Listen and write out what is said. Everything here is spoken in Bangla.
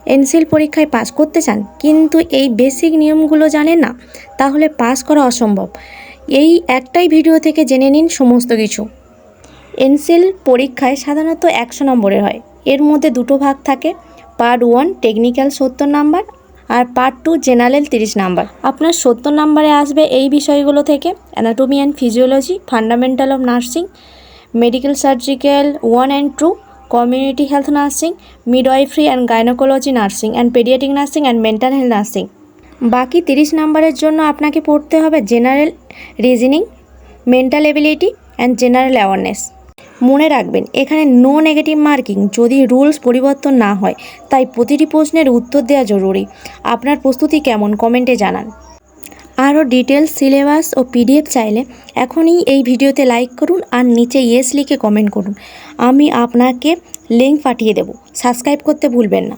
এনসিএল পরীক্ষায় পাস করতে চান কিন্তু এই বেসিক নিয়মগুলো জানেন না, তাহলে পাস করা অসম্ভব। এই একটাই ভিডিও থেকে জেনে নিন সমস্ত কিছু। এনসিএল পরীক্ষায় সাধারণত 100 নম্বরের হয়। এর মধ্যে দুটো ভাগ থাকে, পার্ট 1 টেকনিক্যাল 70 নাম্বার আর পার্ট 2 জেনারেল 30 নাম্বার। আপনার 70 নাম্বারে আসবে এই বিষয়গুলো থেকে: anatomy and physiology, fundamental of nursing, medical surgical 1 and 2, community health nursing, midwifery and gynaecology nursing and paediatric nursing and mental health nursing. বাকি 30 নাম্বারের জন্য আপনাকে পড়তে হবে general reasoning, mental ability and general awareness. মনে রাখবেন, এখানে নো নেগেটিভ মার্কিং যদি রুলস পরিবর্তন না হয়, তাই প্রতিটি প্রশ্নের উত্তর দেওয়া জরুরি। আপনার প্রস্তুতি কেমন কমেন্টে জানান। আরও ডিটেলস, সিলেবাস ও পিডিএফ চাইলে এখনই এই ভিডিওতে লাইক করুন আর নিচে ইয়েস লিখে কমেন্ট করুন। আমি আপনাকে লিঙ্ক পাঠিয়ে দেব। সাবস্ক্রাইব করতে ভুলবেন না।